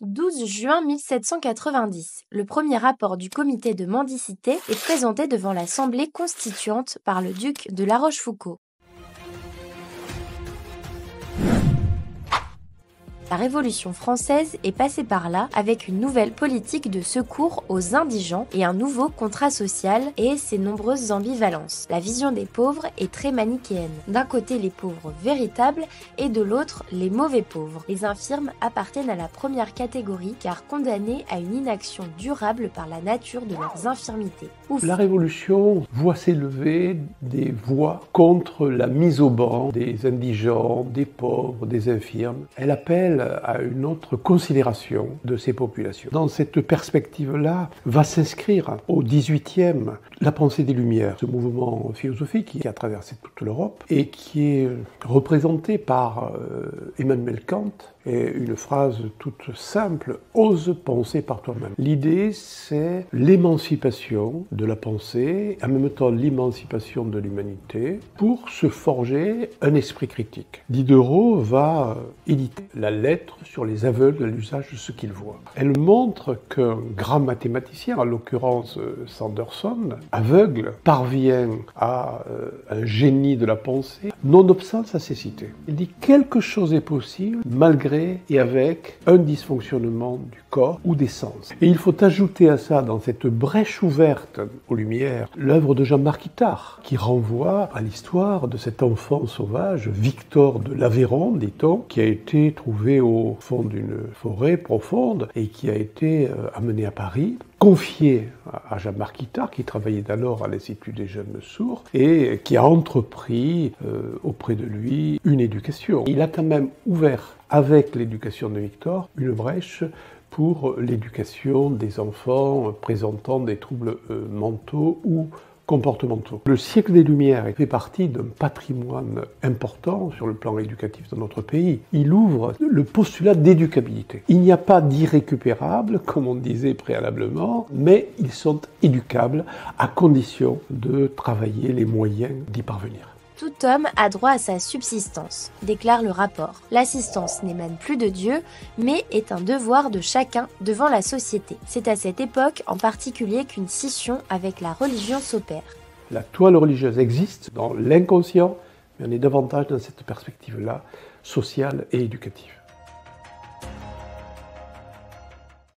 12 juin 1790, le premier rapport du comité de mendicité est présenté devant l'Assemblée constituante par le duc de La Rochefoucauld. La Révolution française est passée par là avec une nouvelle politique de secours aux indigents et un nouveau contrat social et ses nombreuses ambivalences. La vision des pauvres est très manichéenne. D'un côté les pauvres véritables et de l'autre les mauvais pauvres. Les infirmes appartiennent à la première catégorie car condamnés à une inaction durable par la nature de leurs infirmités. Ouf. La Révolution voit s'élever des voix contre la mise au ban des indigents, des pauvres, des infirmes. Elle appelle à une autre considération de ces populations. Dans cette perspective-là, va s'inscrire au XVIIIe la pensée des Lumières, ce mouvement philosophique qui a traversé toute l'Europe et qui est représenté par Emmanuel Kant. Et une phrase toute simple, « Ose penser par toi-même ». L'idée, c'est l'émancipation de la pensée, en même temps l'émancipation de l'humanité, pour se forger un esprit critique. Diderot va éditer la lettre sur les aveugles à l'usage de ce qu'ils voient. Elle montre qu'un grand mathématicien, en l'occurrence Sanderson, aveugle, parvient à un génie de la pensée, nonobstant sa cécité. Il dit « Quelque chose est possible malgré et avec un dysfonctionnement du corps ou des sens. » Et il faut ajouter à ça, dans cette brèche ouverte aux Lumières, l'œuvre de Jean-Marc Itard, qui renvoie à l'histoire de cet enfant sauvage, Victor de l'Aveyron, dit-on, qui a été trouvé au fond d'une forêt profonde et qui a été amené à Paris, confié à Jean-Marc Itard, qui travaillait alors à l'Institut des jeunes sourds, et qui a entrepris auprès de lui une éducation. Il a quand même ouvert, avec l'éducation de Victor, une brèche pour l'éducation des enfants présentant des troubles mentaux ou comportementaux. Le siècle des Lumières fait partie d'un patrimoine important sur le plan éducatif de notre pays. Il ouvre le postulat d'éducabilité. Il n'y a pas d'irrécupérable, comme on disait préalablement, mais ils sont éducables à condition de travailler les moyens d'y parvenir. Tout homme a droit à sa subsistance, déclare le rapport. L'assistance n'émane plus de Dieu, mais est un devoir de chacun devant la société. C'est à cette époque en particulier qu'une scission avec la religion s'opère. La toile religieuse existe dans l'inconscient, mais on est davantage dans cette perspective-là, sociale et éducative.